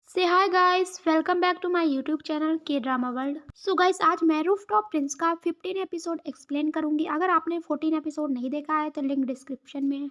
से hi guys, welcome back to my YouTube channel K drama world. So guys, आज मैं rooftop Prince का 15 episode explain करूंगी। अगर आपने 14 एपिसोड नहीं देखा है तो लिंक डिस्क्रिप्शन में है।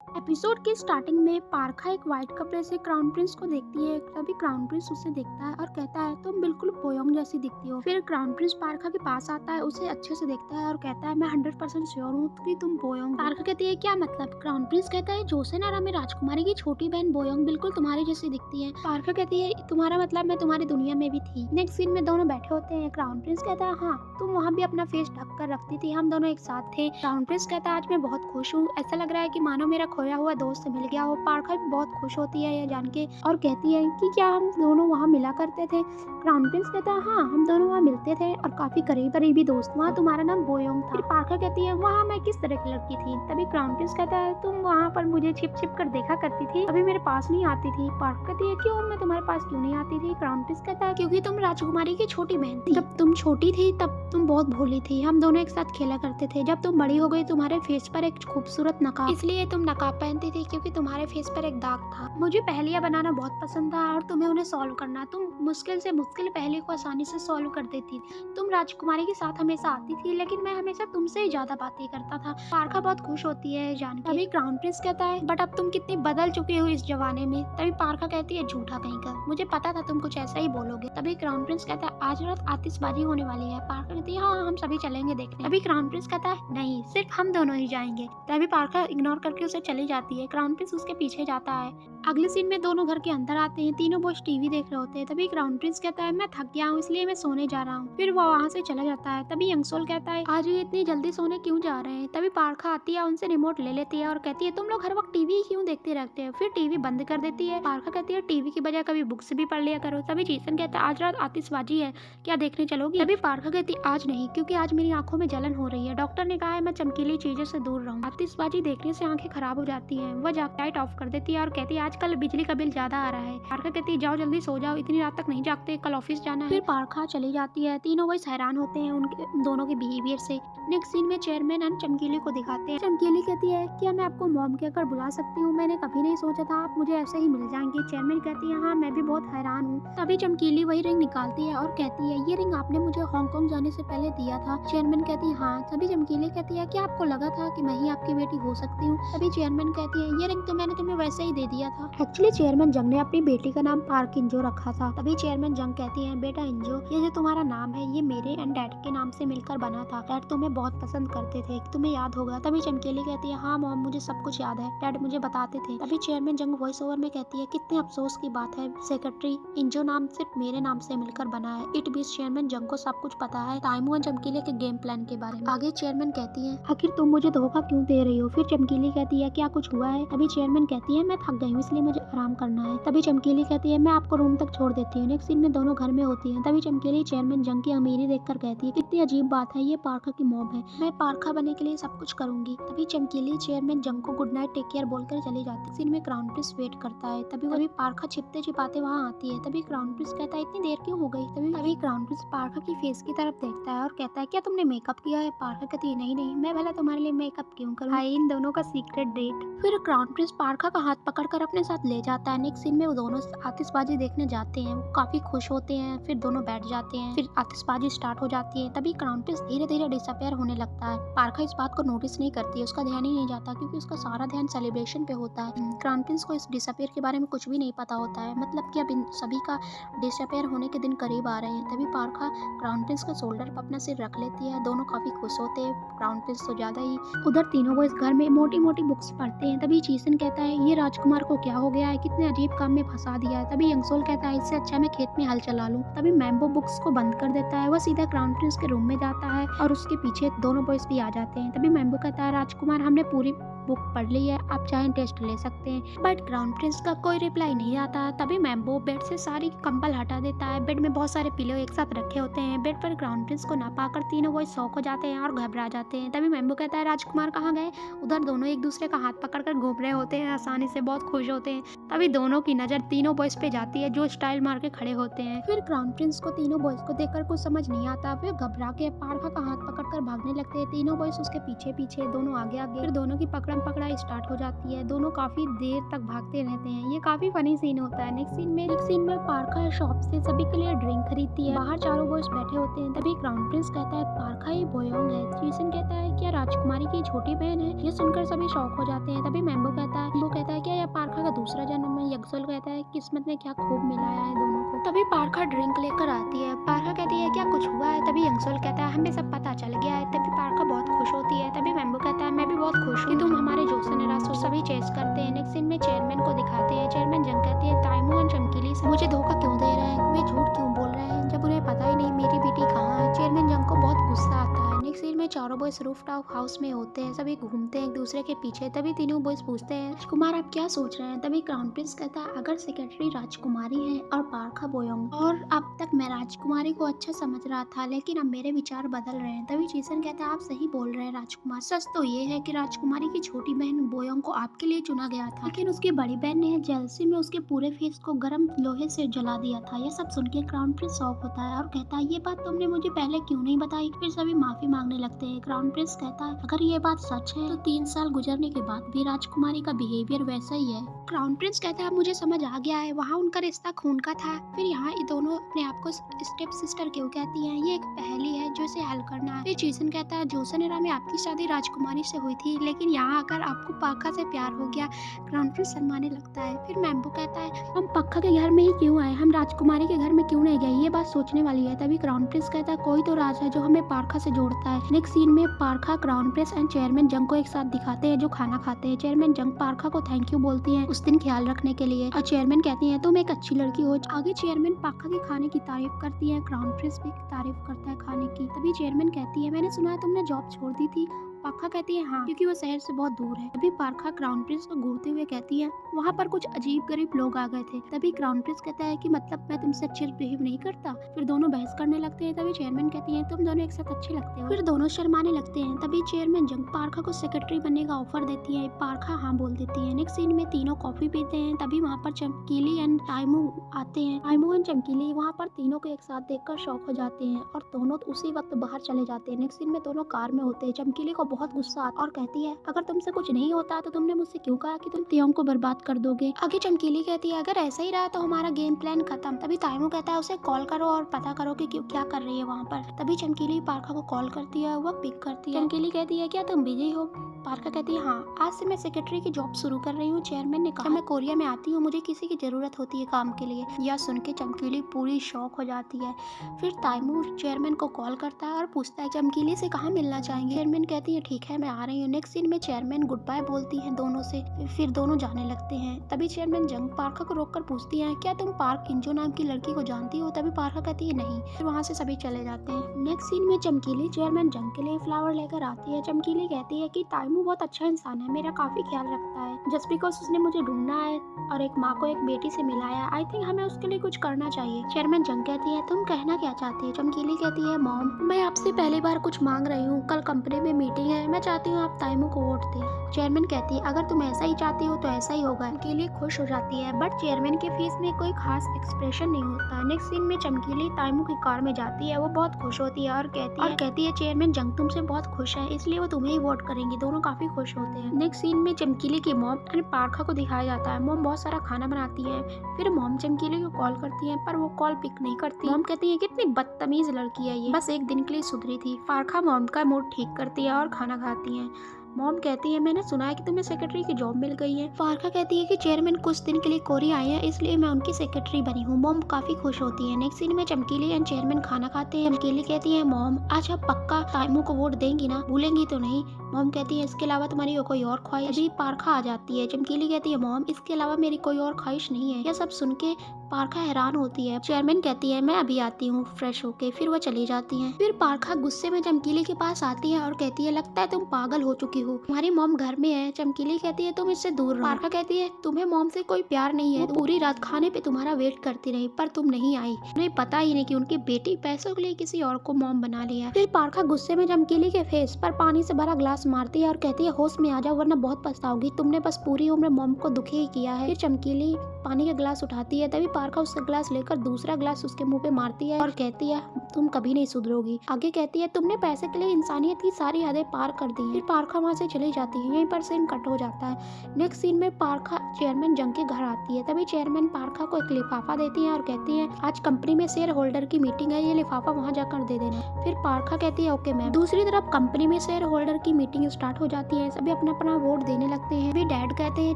एपिसोड की स्टार्टिंग में पारखा एक व्हाइट कपड़े से क्राउन प्रिंस को देखती है। तभी क्राउन प्रिंस उसे देखता है और कहता है तुम बिल्कुल बोयोंग जैसी दिखती हो। फिर क्राउन प्रिंस पारखा के पास आता है, उसे अच्छे से देखता है और कहता है मैं 100% श्योर हूँ कि तुम बोयोंग। पारखा कहती है क्या मतलब? क्राउन प्रिंस कहता है जोसेन आरामी राजकुमारी की छोटी बहन बोयोंग बिल्कुल तुम्हारी जैसी दिखती है। पारखा कहती है तुम्हारा मतलब मैं तुम्हारी दुनिया में भी थी। नेक्स्ट सीन में दोनों बैठे होते हैं। क्राउन प्रिंस कहता है हाँ, तुम वहाँ भी अपना फेस ढक कर रखती थी, हम दोनों एक साथ थे। क्राउन प्रिंस कहता है आज मैं बहुत खुश हूँ, ऐसा लग रहा है कि मानो मेरा खोया हुआ दोस्त मिल गया हो। पारखा भी बहुत खुश होती है यह जान के और कहती है कि क्या हम दोनों वहाँ मिला करते थे? क्राउन प्रिंस कहता है हाँ, हम दोनों वहाँ मिलते थे और काफी करीबी दोस्त। वहाँ तुम्हारा नाम बोयोंग था। फिर पारखा कहती है वहाँ मैं किस तरह की लड़की थी? तभी क्राउन प्रिंस कहता है तुम वहाँ पर मुझे छिप छिप कर देखा करती थी, अभी मेरे पास नहीं आती थी। पारखा कहती है क्यों, मैं तुम्हारे पास क्यों नहीं आती थी? क्राउन प्रिंस कहता है क्योंकि तुम राजकुमारी की छोटी बहन थी। जब तुम छोटी थी तब तुम बहुत भोली थी, हम दोनों एक साथ खेला करते थे। जब तुम बड़ी हो गई तुम्हारे फेस पर एक खूबसूरत नकाब, इसलिए तुम नकाब पहनती थी क्योंकि तुम्हारे फेस पर एक दाग था। मुझे पहेलियां बनाना बहुत पसंद था और तुम्हें उन्हें सॉल्व करना। तुम मुश्किल से मुश्किल पहेली को आसानी से सॉल्व कर देती। तुम राजकुमारी के साथ हमेशा आती थी लेकिन मैं हमेशा तुमसे ही ज्यादा बातें करता था। पारखा बहुत खुश होती है जान के। तभी क्राउन प्रिंस कहता है बट अब तुम कितनी बदल चुकी हो इस जमाने में। तभी पारखा कहती है झूठा कहीं का, मुझे पता था तुम कुछ ऐसा ही बोलोगे। तभी क्राउन प्रिंस कहता है आज रात आतिशबाजी होने वाली है। पारखा कहती है हाँ, हम सभी चलेंगे देखने। तभी क्राउन प्रिंस कहता है नहीं, सिर्फ हम दोनों ही जाएंगे। तभी पारखा इग्नोर करके उसे चली जाती है। क्राउन प्रिंस उसके पीछे जाता है। अगले सीन में दोनों घर के अंदर आते हैं। तीनों बॉयज टीवी देख रहे होते हैं। तभी क्राउन प्रिंस कहता है मैं थक गया हूँ इसलिए मैं सोने जा रहा हूँ। फिर वो वहाँ से चला जाता है। तभी यंगसोल कहता है आज ये इतनी जल्दी सोने क्यों जा रहे हैं? तभी पारखा आती है, उनसे रिमोट ले लेती है और कहती है तुम लोग हर वक्त टीवी क्यों देखते रहते हो? फिर टीवी बंद कर देती है। पारखा कहती है टीवी की बजाय कभी बुक्स भी पढ़ लिया करो। तभी जेसन कहता है आज रात आतिशबाजी है, क्या देखने चलोगी? तभी पारखा कहती है आज नहीं, क्योंकि आज मेरी आंखों में जलन हो रही है, डॉक्टर ने कहा है मैं चमकीली चीजों से दूर रहूं। आतिशबाजी देखने से आंखें खराब हो जाती हैं। वह लाइट ऑफ कर देती है और कहती है आजकल बिजली का बिल ज्यादा आ रहा है। पारखा कहती है जाओ जल्दी सो जाओ, इतनी रात तक नहीं जागते, कल ऑफिस जाना है। फिर पारखा चली जाती है। तीनों वही हैरान होते हैं उन दोनों के बिहेवियर से। नेक्स्ट सीन में चेयरमैन एंड चमकीली को दिखाते हैं। चमकीली कहती है क्या मैं आपको मॉम कहकर बुला सकती हूँ? मैंने कभी नहीं सोचा था आप मुझे ऐसे ही मिल जाएंगे। चेयरमैन कहती है हाँ, मैं भी बहुत हैरान हूँ। तभी चमकीली वही रिंग निकालती है और कहती है ये रिंग आपने मुझे हांगकांग जाने से पहले दिया था। चेयरमैन कहती है हाँ। तभी चमकीली कहती है क्या आपको लगा था कि मैं ही आपकी बेटी हो सकती हूँ? तभी चेयरमैन कहती है ये रिंग तो मैंने तुम्हें वैसे ही दे दिया था। एक्चुअली चेयरमैन जंग ने अपनी बेटी का नाम पार्क इंजो रखा था। तभी चेयरमैन जंग कहती है बेटा इंजो, ये जो तुम्हारा नाम है ये मेरे एंड डैड के नाम से मिलकर बना था। डैड तुम्हें बहुत पसंद करते थे, तुम्हें याद होगा। तभी चमकीली कहती है हाँ मॉम, मुझे सब कुछ याद है, डैड मुझे बताते थे। तभी चेयरमैन जंग वॉइस ओवर में कहती है कितने अफसोस की बात है सेक्रेटरी, इंजो नाम सिर्फ मेरे नाम से मिलकर बना है। इट बीच चेयरमैन जंग को सब कुछ पता है ताइमू और चमकीली के गेम प्लान के बारे में। आगे चेयरमैन कहती है आखिर तुम मुझे धोखा क्यों दे रही हो? फिर चमकीली कहती है क्या कुछ हुआ है? तभी चेयरमैन कहती है मैं थक गई हूँ इसलिए मुझे आराम करना है। तभी चमकीली कहती है मैं आपको रूम तक छोड़ देती हूँ। नेक्स्ट सीन में दोनों घर में होती हैं। तभी चमकीली चेयरमैन जंग की अमीरी देखकर कहती है कितनी अजीब बात है, ये पारखा की मॉम है, मैं पारखा बनने के लिए सब कुछ करूंगी। तभी चमकीली चेयरमैन जंग को गुड नाइट टेक केयर बोलकर चली जाती है। सीन में क्राउन प्रिंस वेट करता है। तभी पारखा छिपते छिपाते वहाँ आती है। तभी क्राउन प्रिंस कहता है इतनी देर क्यों हो गई? तभी क्राउन प्रिंस पारखा की फेस की तरफ देखता है और कहता है क्या तुमने मेकअप किया है? पारखा कहती है नहीं नहीं, मैं भला तुम्हारे लिए मेकअप क्यों करूँ? इन दोनों का सीक्रेट डेट। फिर क्राउन प्रिंस पारखा का हाथ पकड़कर अपने साथ ले जाता है। नेक्स्ट सीन में वो दोनों आतिशबाजी देखने जाते हैं। वो काफी खुश होते हैं। फिर दोनों बैठ जाते हैं। फिर आतिशबाजी स्टार्ट हो जाती है। तभी क्राउन प्रिंस धीरे धीरे डिसअपियर होने लगता है। पारखा इस बात को नोटिस नहीं करती है, उसका ध्यान ही नहीं जाता क्योंकि उसका सारा ध्यान सेलिब्रेशन पे होता है। क्राउन प्रिंस को इस डिसअपियर के बारे में कुछ भी नहीं पता होता है, मतलब कि अब इन सभी का डिसअपियर होने के दिन करीब आ रहे हैं। तभी पारखा क्राउन प्रिंस का शोल्डर पर अपना सिर रख लेती है। दोनों काफी खुश होते हैं, क्राउन प्रिंस तो ज्यादा ही। उधर तीनों वो इस घर में मोटी मोटी बुक्स पढ़ते हैं। तभी चीसन कहता है ये राजकुमार को क्या हो गया है, कितने अजीब काम में फंसा दिया है। तभी यंगसोल कहता है इससे अच्छा मैं खेत में हल चला लूं। तभी मैम्बो बुक्स को बंद कर देता है। वह सीधा क्राउन प्रिंस के रूम में जाता है और उसके पीछे दोनों बॉयज भी आ जाते हैं। तभी मैम्बो कहता है राजकुमार हमने पूरी बुक पढ़ ली है, आप चाहें टेस्ट ले सकते हैं। बट क्राउन प्रिंस का कोई रिप्लाई नहीं आता। तभी मैम्बो बेड से सारी कंबल हटा देता है। बेड में बहुत सारे पिलो एक साथ रखे होते हैं। बेड पर क्राउन प्रिंस को ना पाकर तीनों बॉयज शॉक हो जाते हैं और घबरा जाते हैं। तभी मैम्बो कहता है राजकुमार कहाँ गए? उधर दोनों एक दूसरे का हाथ पकड़कर घूम रहे होते हैं, आसानी से बहुत खुश होते हैं। तभी दोनों की नजर तीनों बॉयज पे जाती है जो स्टाइल मार के खड़े होते हैं। फिर क्राउन प्रिंस को तीनों बॉयज को देखकर कुछ समझ नहीं आता। वे घबरा के पारखा का हाथ पकड़कर भागने लगते हैं। तीनों बॉयज उसके पीछे पीछे, दोनों आगे आगे। फिर दोनों की पकड़ पकड़म पकड़ा स्टार्ट हो जाती है। दोनों काफी देर तक भागते रहते हैं। ये काफी फनी सीन होता है। नेक्स्ट सीन में पारखा शॉप से सभी के लिए ड्रिंक खरीदती है। बाहर चारों बॉयज बैठे होते हैं। तभी क्राउन प्रिंस कहता है पारखा ये बोयोंग है। जीसन कहता है क्या राजकुमारी की छोटी बहन है? ये सुनकर सभी शॉक हो जाते हैं। तभी मैम्बो कहता है क्या यह पारखा का दूसरा जन्म है? यक्सोल कहता है किस्मत ने क्या खूब मिलाया है दोनों को। तभी पारखा ड्रिंक लेकर आती है। पारखा कहती है क्या कुछ हुआ है? तभी यंगसोल कहता है हमें सब पता चल गया है। तभी पारखा बहुत खुश होती है। तभी मैम्बो कहता है मैं भी बहुत खुश हूँ कि तुम हमारे जोसन रासो सभी चेस करते हैं। नेक्स्ट सीन में चेयरमैन को दिखाते हैं। चेयरमैन जंग कहती है ताइमो और चमकीली से मुझे धोखा क्यों दे रहे हैं? वे झूठ क्यों बोल रहे हैं जब उन्हें पता ही नहीं मेरी बेटी कहाँ है? चेयरमैन जंग को बहुत गुस्सा आता है। नेक्स्ट सीन में चारों बॉयज रूफटॉप हाउस में होते हैं। सभी घूमते हैं एक दूसरे के पीछे। तभी तीनों बॉयज पूछते हैं राजकुमार आप क्या सोच रहे हैं? तभी क्राउन प्रिंस कहता है अगर सेक्रेटरी राजकुमारी है और पारखा बोयोंग और अब तक मैं राजकुमारी को अच्छा समझ रहा था लेकिन अब मेरे विचार बदल रहे हैं। तभी जीसन कहता है आप सही बोल रहे हैं राजकुमार। सच तो ये है कि राजकुमारी की छोटी बहन बोयोंग को आपके लिए चुना गया था लेकिन उसकी बड़ी बहन ने जेलसी में उसके पूरे फेस को गर्म लोहे से जला दिया था। यह सब सुन के क्राउन प्रिंस शॉक होता है और कहता है ये बात तुमने मुझे पहले क्यों नहीं बताई? फिर सभी माफी मांगने लगते हैं। क्राउन प्रिंस कहता है अगर ये बात सच है तो 3 साल गुजरने के बाद भी राजकुमारी का बिहेवियर वैसा ही है। क्राउन प्रिंस कहता है मुझे समझ आ गया है वहाँ उनका रिश्ता खून का था। फिर यहाँ ये दोनों अपने आप को स्टेप सिस्टर क्यों कहती हैं? ये एक पहेली है जो इसे हल करना है। फिर जीसन कहता है जोसनेरा में आपकी शादी राजकुमारी से हुई थी लेकिन यहाँ आकर आपको पाखा से प्यार हो गया। क्राउन प्रिंस शर्माने लगता है। फिर मैम्बो कहता है हम पक्का के घर में ही क्यों आए? हम राजकुमारी के घर में क्यों नहीं गए? ये बात सोचने वाली है। तभी क्राउन प्रिंस कहता है कोई तो राज है जो हमें पारखा से जोड़ता है। नेक्स्ट सीन में पारखा क्राउन प्रिंस एंड चेयरमैन जंग को एक साथ दिखाते हैं जो खाना खाते हैं। चेयरमैन जंग पारखा को थैंक यू बोलती है उस दिन ख्याल रखने के लिए और चेयरमैन कहती है तुम एक अच्छी लड़की हो। आगे चेयरमैन पारखा के खाने की तारीफ करती है। क्राउन प्रिंस भी तारीफ करता है खाने की। तभी चेयरमैन कहती है मैंने सुना है तुमने जॉब छोड़ दी थी। पारखा कहती है हाँ क्योंकि वो शहर से बहुत दूर है। तभी पारखा क्राउन प्रिंस को घूरते हुए कहती है वहाँ पर कुछ अजीब गरीब लोग आ गए थे। तभी क्राउन प्रिंस कहता है कि मतलब मैं तुमसे अच्छे बिहेव नहीं करता। फिर दोनों बहस करने लगते हैं। तभी चेयरमैन कहती है तुम दोनों एक साथ अच्छे लगते हो। फिर दोनों शर्माने लगते हैं। तभी चेयरमैन जंग पारखा को सेक्रेटरी बनने का ऑफर देती है। पारखा हाँ बोल देती है। नेक्स्ट सीन में तीनों कॉफी पीते हैं। तभी वहाँ पर चमकीली एंड टाइमो आते हैं। टाइमो एंड चमकीली वहाँ पर तीनों को एक साथ देखकर शॉक हो जाते हैं और दोनों उसी वक्त बाहर चले जाते हैं। नेक्स्ट सीन में दोनों कार में होते हैं। चमकीली को बहुत गुस्सा आता और कहती है अगर तुमसे कुछ नहीं होता तो तुमने मुझसे क्यों कहा कि तुम तियोंग को बर्बाद कर दोगे? आगे चमकीली कहती है अगर ऐसा ही रहा तो हमारा गेम प्लान खत्म। तभी ताइमो कहता है उसे कॉल करो और पता करो कि क्या कर रही है वहाँ पर। तभी चमकीली पारखा को कॉल करती है। वह पिक करती है। चमकीली कहती है क्या तुम बिजी हो? पारखा कहती है हाँ आज से मैं सेक्रेटरी की जॉब शुरू कर रही हूँ। चेयरमैन ने कहा मैं कोरिया में आती हूँ मुझे किसी की जरूरत होती है काम के लिए। यह सुन के चमकीली पूरी शॉक हो जाती है। फिर ताइमो चेयरमैन को कॉल करता है और पूछता है चमकीली से कहाँ मिलना चाहेंगे? चेयरमैन कहती है ठीक है मैं आ रही हूँ। नेक्स्ट सीन में चेयरमैन गुड बाय बोलती है दोनों से। फिर दोनों जाने लगते हैं। तभी चेयरमैन जंग पारखा को रोककर पूछती है क्या तुम पार्क किंजो नाम की लड़की को जानती हो? तभी पारखा कहती है नहीं। फिर वहाँ से सभी चले जाते हैं। नेक्स्ट सीन में चमकीली चेयरमैन जंग के लिए फ्लावर लेकर आती है। चमकीली कहती है कि ताइमो बहुत अच्छा इंसान है मेरा काफी ख्याल रखता है जस्ट बिकॉज उसने मुझे ढूंढना है और एक माँ को एक बेटी से मिलाया। आई थिंक हमें उसके लिए कुछ करना चाहिए। चेयरमैन जंग कहती है तुम कहना क्या चाहती है? चमकीली कहती है मॉम मैं आपसे पहली बार कुछ मांग रही हूँ। कल कंपनी में मीटिंग है मैं चाहती हूँ आप ताइमो को वोट दें। चेयरमैन कहती है अगर तुम ऐसा ही चाहती हो तो ऐसा ही होगा। चमकीली खुश हो जाती है बट चेयरमैन के फेस में कोई खास एक्सप्रेशन नहीं होता। नेक्स्ट सीन में चमकीली ताइमो की कार में जाती है। वो बहुत खुश होती है और कहती है चेयरमैन जंग तुमसे बहुत खुश है इसलिए वो तुम्हें ही वोट करेंगे। दोनों काफी खुश होते हैं। नेक्स्ट सीन में चमकीली की मॉम एंड पारखा को दिखाया जाता है। मॉम बहुत सारा खाना बनाती है। फिर मॉम चमकीली को कॉल करती है पर वो कॉल पिक नहीं करती। मॉम कहती है कितनी बदतमीज लड़की है ये बस एक दिन के लिए सुधरी थी। पारखा मॉम का मूड ठीक करती है और खाना खाती है। मॉम कहती है मैंने सुना है कि तुम्हें सेक्रेटरी की जॉब मिल गई है। पारखा कहती है कि चेयरमैन कुछ दिन के लिए कोरिया आए हैं इसलिए मैं उनकी सेक्रेटरी बनी हूँ। मॉम काफी खुश होती है। नेक्स्ट सीन में चमकीली एंड चेयरमैन खाना खाते हैं। चमकीली कहती है मॉम आज आप पक्का ताइमो को वोट देंगी ना? भूलेंगी तो नहीं? मॉम कहती है इसके अलावा तुम्हारी कोई और ख्वाहिश? अभी पारखा आ जाती है। चमकीली कहती है मॉम इसके अलावा मेरी कोई और ख्वाहिश नहीं है। यह सब सुन के पारखा हैरान होती है। चेयरमैन कहती है मैं अभी आती हूँ फ्रेश होके। फिर वो चली जाती हैं। फिर पारखा गुस्से में चमकीली के पास आती है और कहती है लगता है तुम पागल हो चुकी हो तुम्हारी मॉम घर में है। चमकीली कहती है तुम इससे दूर रहो। पारखा कहती है तुम्हें मॉम से कोई प्यार नहीं है। पूरी रात खाने पे तुम्हारा वेट करती रही पर तुम नहीं आई। उन्हें पता ही नहीं कि उनकी बेटी पैसों के लिए किसी और को मॉम बना लिया। फिर पारखा गुस्से में चमकीली के फेस पर पानी से भरा ग्लास मारती है और कहती है होश में आ जाओ वरना बहुत पछताओगी। तुमने बस पूरी उम्र मॉम को दुखी ही किया है। फिर चमकीली पानी का ग्लास उठाती है। तभी पारखा उससे ग्लास लेकर दूसरा ग्लास उसके मुंह पे मारती है और कहती है तुम कभी नहीं सुधरोगी। आगे कहती है तुमने पैसे के लिए इंसानियत की सारी हदें पार कर दी है। फिर पारखा वहाँ वहाँ से चली जाती है। यहीं पर सीन कट हो जाता है। नेक्स्ट सीन में पारखा चेयरमैन जंग के घर आती है। तभी चेयरमैन पारखा को एक लिफाफा देती है और कहती है आज कंपनी में शेयर होल्डर की मीटिंग है, ये लिफाफा वहाँ जाकर दे देना। फिर पारखा कहती है ओके मैम। दूसरी तरफ कंपनी में शेयर होल्डर की मीटिंग स्टार्ट हो जाती है। सभी अपना अपना वोट देने लगते हैं। फिर डैड कहते हैं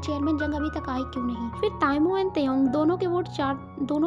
चेयरमैन जंग अभी तक आई क्यों नहीं। फिर ताइमो एंड तेयोंग दोनों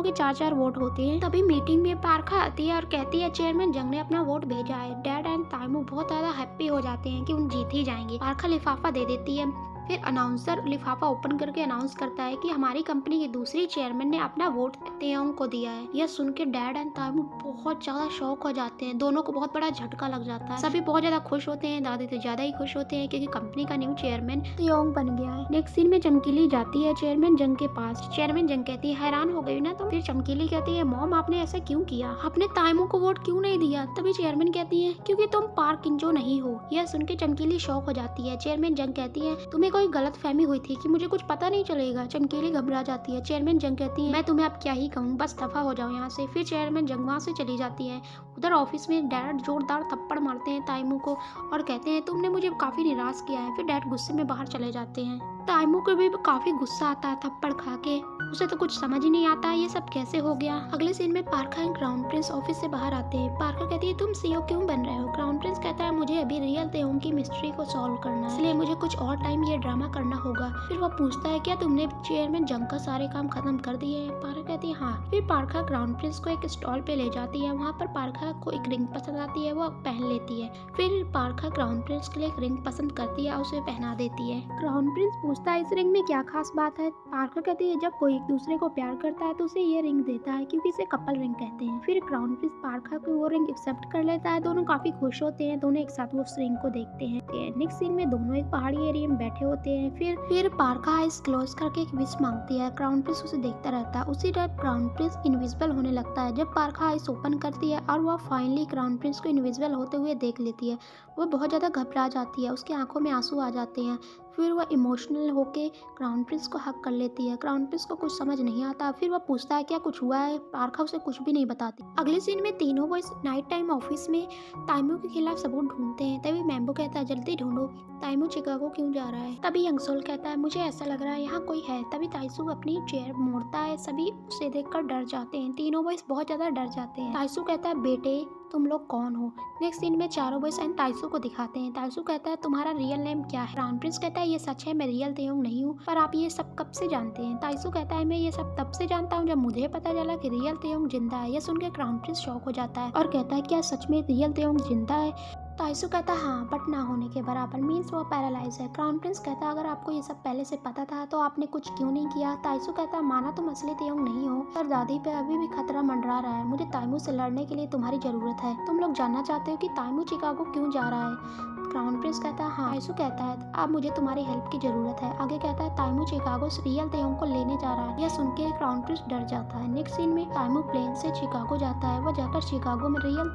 के 4-4 वोट होते हैं। तभी मीटिंग में पारखा आती है और कहती है चेयरमैन जंग ने अपना वोट भेजा है। डैड एंड ताइमो बहुत ज्यादा हैप्पी हो जाते हैं कि उन जीत ही जाएंगे। पारखा लिफाफा दे देती है। फिर अनाउंसर लिफाफा ओपन करके अनाउंस करता है कि हमारी कंपनी की दूसरी चेयरमैन ने अपना वोट तेयोंग को दिया है। यह सुन के डैड एंड ताइमो बहुत ज्यादा शॉक हो जाते हैं। दोनों को बहुत बड़ा झटका लग जाता है। सभी बहुत ज्यादा खुश होते हैं। दादी तो ज्यादा ही खुश होते हैं क्योंकि कंपनी का न्यू चेयरमैन तेयोंग बन गया है। नेक्स्ट सीन में चमकीली जाती है चेयरमैन जंग के पास। चेयरमैन जंग कहती है हैरान हो गई ना तुम। फिर चमकीली कहती है मॉम आपने ऐसा क्यों किया, आपने ताइमो को वोट क्यों नहीं दिया। तभी चेयरमैन कहती है क्योंकि तुम पार्क इंजो नहीं हो। यह सुन के चमकीली शॉक हो जाती है। चेयरमैन जंग कहती है तुम्हें कोई गलत फहमी हुई थी कि मुझे कुछ पता नहीं चलेगा। चमकीली घबरा जाती है। चेयरमैन जंग कहती है मैं तुम्हें अब क्या ही कहूँ, बस दफा हो जाओ यहाँ से। फिर चेयरमैन जंग वहाँ से चली जाती है। उधर ऑफिस में डैड जोरदार थप्पड़ मारते हैं ताइमो को और कहते हैं तुमने मुझे काफी निराश किया है। फिर डैड गुस्से में बाहर चले जाते हैं। ताइमो को भी काफी गुस्सा आता है थप्पड़ खा के। उसे तो कुछ समझ ही नहीं आता ये सब कैसे हो गया। अगले सीन में पारखा एंड क्राउन प्रिंस ऑफिस से बाहर आते हैं। पारखा कहती है तुम सीईओ क्यों बन रहे हो। क्राउन प्रिंस कहता है मुझे अभी रियल तेयोंग की मिस्ट्री को सॉल्व करना है, इसलिए मुझे कुछ और टाइम ये ड्रामा करना होगा। फिर वो पूछता है क्या तुमने चेयरमैन जंग का सारे काम खत्म कर दिए हैं। पारखा कहती है हाँ। फिर पारखा क्राउन प्रिंस को एक स्टॉल पे ले जाती है। वहाँ पर पारखा को एक रिंग पसंद आती है, वो पहन लेती है। फिर पारखा क्राउन प्रिंस के लिए एक रिंग पसंद करती है और उसे पहना देती है। क्राउन प्रिंस पूछता है इस रिंग में क्या खास बात है। पारखा कहती है जब कोई एक दूसरे को प्यार करता है तो उसे ये रिंग देता है क्योंकि इसे कपल रिंग कहते हैं। फिर क्राउन प्रिंस पारखा को वो रिंग एक्सेप्ट कर लेता है। दोनों काफी खुश होते हैं। दोनों एक साथ वो उस रिंग को देखते हैं। नेक्स्ट सीन में दोनों एक पहाड़ी एरिया में बैठे होते हैं। फिर पारखा आइज क्लोज करके एक विश मांगती है। क्राउन प्रिंस उसे देखता रहता है। उसी टाइम क्राउन प्रिंस इनविजिबल होने लगता है। जब पारखा आइज ओपन करती है और वह फाइनली क्राउन प्रिंस को इनविजिबल होते हुए देख लेती है, वो बहुत ज्यादा घबरा जाती है। उसकी आंखों में आंसू आ जाते हैं। फिर वह इमोशनल होके क्राउन प्रिंस को हक कर लेती है। क्राउन प्रिंस को कुछ समझ नहीं आता। फिर वह पूछता है क्या कुछ हुआ है। पारखा उसे कुछ भी नहीं बताती। अगले सीन में तीनों बॉयज नाइट टाइम ऑफिस में ताइमो के खिलाफ सबूत ढूंढते हैं। तभी मैम्बो कहता है जल्दी ढूंढो, ताइमो चिकागो क्यों जा रहा है। तभी यंगसोल कहता है मुझे ऐसा लग रहा है यहाँ कोई है। तभी ताइसू अपनी चेयर मोड़ता है। सभी उसे देखकर डर जाते हैं। तीनों बॉयज बहुत ज्यादा डर जाते हैं। ताइसू कहता है बेटे तुम लोग कौन हो। नेक्स्ट सीन में चारों बॉयज एंड ताइसू को दिखाते हैं। ताइसू कहता है तुम्हारा रियल नेम क्या है। क्राउन प्रिंस कहता है ये सच है, मैं रियल तेयोंग नहीं हूँ, पर आप ये सब कब से जानते हैं। ताइसू कहता है मैं ये सब तब से जानता हूँ जब मुझे पता चला कि रियल तेयोंग जिंदा है। यह सुनकर क्राउन प्रिंस शॉक हो जाता है और कहता है क्या सच में रियल तेयोंग जिंदा है। ताइसू कहता है हाँ बट ना होने के बराबर, मीन्स वो पैरालाइज है। क्राउन प्रिंस कहता है अगर आपको ये सब पहले से पता था तो आपने कुछ क्यों नहीं किया। ताइसू कहता है माना तुम असली तेयोंग नहीं हो, पर दादी पे अभी भी खतरा मंडरा रहा है। मुझे ताइमू से लड़ने के लिए तुम्हारी जरूरत है। तुम लोग जानना चाहते हो कि ताइमू चिकागो क्यों जा रहा है। क्राउन प्रिंस कहता है हाँ। ताइसू कहता है अब मुझे तुम्हारी हेल्प की जरूरत है। आगे कहता है ताइमू चिकागो से रियल तेयोंग को लेने जा रहा है। यह सुन के क्राउन प्रिंस डर जाता है। नेक्स्ट सीन में ताइमू प्लेन से चिकागो जाता है। वह जाकर चिकागो में रियल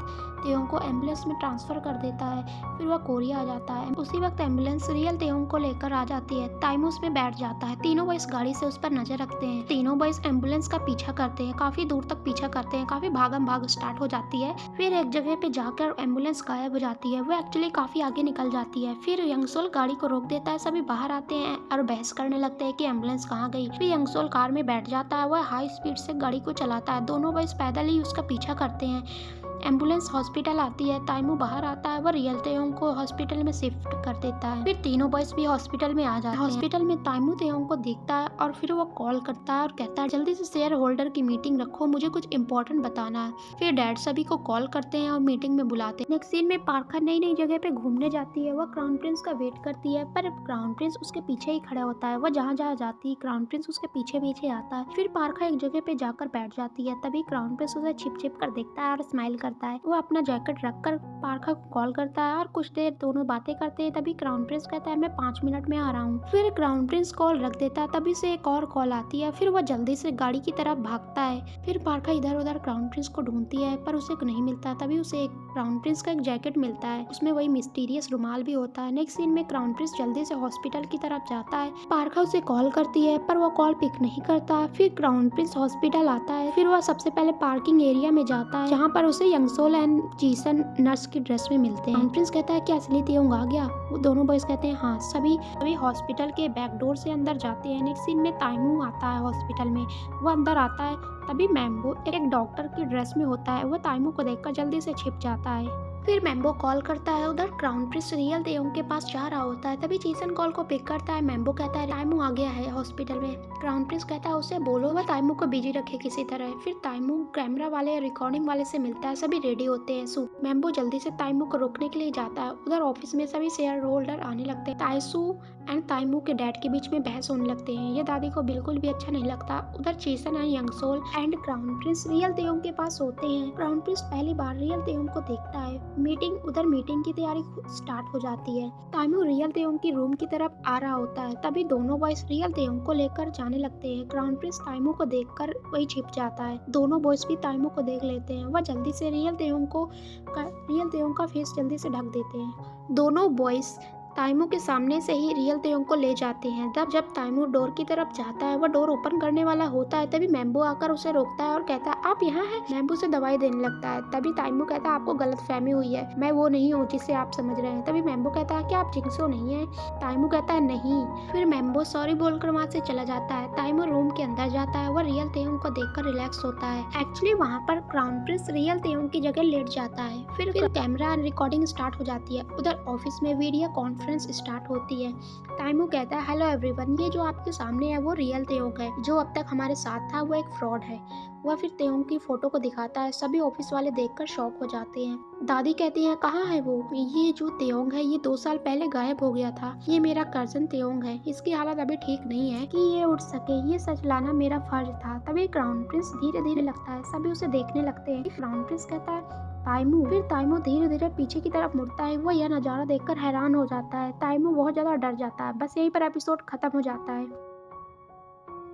तेयोंग को एम्बुलेंस में ट्रांसफर कर देता है। फिर वह कोरिया आ जाता है। उसी वक्त एम्बुलेंस रियल तेयोंग को लेकर आ जाती है। ताइमू उसमें बैठ जाता है। तीनों बॉयज गाड़ी से उस पर नजर रखते हैं। तीनों बॉयज एम्बुलेंस का पीछा करते हैं। काफी दूर तक पीछा करते हैं। काफी भागम भाग स्टार्ट हो जाती है। फिर एक जगह पे जाकर एम्बुलेंस गायब हो जाती है। वो एक्चुअली काफी आगे निकल जाती है। फिर यंगसोल गाड़ी को रोक देता है। सभी बाहर आते हैं और बहस करने लगते हैं कि एम्बुलेंस कहाँ गई। फिर यंगसोल कार में बैठ जाता है। वह हाई स्पीड से गाड़ी को चलाता है। दोनों बॉयज पैदल ही उसका पीछा करते हैं। एम्बुलेंस हॉस्पिटल आती है। ताइमू बाहर आता है। वह रियल तेयोंग को हॉस्पिटल में शिफ्ट कर देता है। फिर तीनों बॉयज भी हॉस्पिटल में आ जाते हैं। हॉस्पिटल में ताइमू तेयोंग को देखता है और फिर वो कॉल करता है और कहता है जल्दी से शेयर होल्डर की मीटिंग रखो, मुझे कुछ इंपॉर्टेंट बताना है। फिर डैड सभी को कॉल करते हैं और मीटिंग में बुलाते हैं। नेक्स्ट सीन में पारखा नई नई जगह पे घूमने जाती है। वह क्राउन प्रिंस का वेट करती है, पर क्राउन प्रिंस उसके पीछे ही खड़ा होता है। वह जहाँ जहाँ जाती है क्राउन प्रिंस उसके पीछे पीछे आता है। फिर पारखा एक जगह पे जाकर बैठ जाती है। तभी क्राउन प्रिंस उसे छिप छिप कर देखता है और स्माइल करता है। वो अपना जैकेट रखकर पारखा को कॉल करता है और कुछ देर दोनों बातें करते हैं। तभी क्राउन प्रिंस कहता है मैं 5 मिनट में आ रहा हूँ। फिर क्राउन प्रिंस कॉल रख देता है। तभी से एक और कॉल आती है। फिर वह जल्दी से गाड़ी की तरफ भागता है। फिर पारखा इधर उधर क्राउन प्रिंस को ढूंढती है पर उसे नहीं मिलता। तभी उसे एक क्राउन प्रिंस का एक जैकेट मिलता है, उसमें वही मिस्टीरियस रुमाल भी होता है। नेक्स्ट सीन में क्राउन प्रिंस जल्दी से हॉस्पिटल की तरफ जाता है। पारखा उसे कॉल करती है पर वो कॉल पिक नहीं करता। फिर क्राउन प्रिंस हॉस्पिटल आता है। फिर वह सबसे पहले पार्किंग एरिया में जाता है जहाँ पर उसे यंगसोल एंड जीसन नर्स की ड्रेस में मिलते हैं। प्रिंस कहता है कि असली तेयोंग आ गया। वो दोनों बॉयज कहते हैं हाँ। सभी हॉस्पिटल के बैक डोर से अंदर जाते हैं। नेक्स्ट सीन में ताइमू आता है हॉस्पिटल में। वो अंदर आता है, तभी मैम्बो एक डॉक्टर की ड्रेस में होता है। वो ताइमू को देखकर जल्दी से छिप जाता है। फिर मैम्बो कॉल करता है। उधर क्राउन प्रिंस रियल तेयोंग के पास जा रहा होता है, तभी जीसन कॉल को पिक करता है। मैम्बो कहता है ताइमू आ गया है हॉस्पिटल में। क्राउन प्रिंस कहता है उसे बोलो वह ताइमू को बिजी रखे किसी तरह। फिर ताइमू कैमरा वाले रिकॉर्डिंग वाले से मिलता है। सभी रेडी होते हैं। मैम्बो जल्दी से ताइमू को रोकने के लिए जाता है। उधर ऑफिस में सभी शेयर होल्डर आने लगते हैं। ताइसू एंड ताइमू के डैड के बीच में बहस होने लगते हैं। ये दादी को बिल्कुल भी अच्छा नहीं लगता। उधर Chisan and Youngsol and crown prince real Taeyong के पास होते हैं। क्राउन प्रिंस पहली बार रियल तेयोंग को देखता है। मीटिंग की तैयारी स्टार्ट हो जाती है। ताइमू रियल तेयोंग की रूम की तरफ आ रहा होता है, तभी दोनों बॉयज रियल तेयोंग को लेकर जाने लगते हैं। क्राउन प्रिंस ताइमू को देखकर वही छिप जाता है। दोनों बॉयज भी ताइमू को देख लेते हैं। वह जल्दी से रियल तेयोंग का फेस जल्दी से ढक देते हैं। दोनों बॉयज ताइमू के सामने से ही रियल तेयोंग को ले जाते हैं। तब जब ताइमू डोर की तरफ जाता है, वह डोर ओपन करने वाला होता है, तभी मैम्बो आकर उसे रोकता है और कहता है आप यहाँ हैं। मैम्बो से दवाई देने लगता है। तभी ताइमू कहता है आपको गलतफहमी हुई है, मैं वो नहीं हूँ जिसे आप समझ रहे हैं। तभी मैम्बो कहता है कि आप जिंक्सो नहीं है। ताइमू कहता है नहीं। फिर मैम्बो सॉरी बोलकर वहाँ से चला जाता है। ताइमू रूम के अंदर जाता है। वह रियल तेयोंग को देखकर रिलैक्स होता है। एक्चुअली वहाँ पर क्राउन प्रिंस रियल तेयोंग की जगह लेट जाता है। फिर कैमरा रिकॉर्डिंग स्टार्ट हो जाती है। उधर ऑफिस में वीडियो कॉन्फ्रेंस स्टार्ट होती है। ताइमू कहता है हेलो एवरीवन, ये जो आपके सामने है वो रियल तेयोंग है। जो अब तक हमारे साथ था वो एक फ्रॉड है। वह फिर तेयोंग की फोटो को दिखाता है। सभी ऑफिस वाले देखकर शॉक हो जाते हैं। दादी कहती है कहाँ है वो? ये जो तेयोंग है ये 2 साल पहले गायब हो गया था। ये मेरा कजन तेयोंग है। इसकी हालत अभी ठीक नहीं है कि ये उठ सके। ये सच लाना मेरा फर्ज था। तभी क्राउन प्रिंस धीरे धीरे लगता है। सभी उसे देखने लगते हैं। क्राउन प्रिंस कहता है ताइमू। फिर ताइमू धीरे धीरे पीछे की तरफ मुड़ता है। वो यह नज़ारा देखकर हैरान हो जाता है। ताइमू बहुत ज़्यादा डर जाता है। बस यहीं पर एपिसोड खत्म हो जाता है।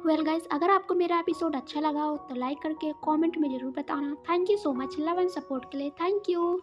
वेल गाइस, अगर आपको मेरा एपिसोड अच्छा लगा हो तो लाइक करके कमेंट में जरूर बताना। Thank you so much love and support के लिए। Thank you.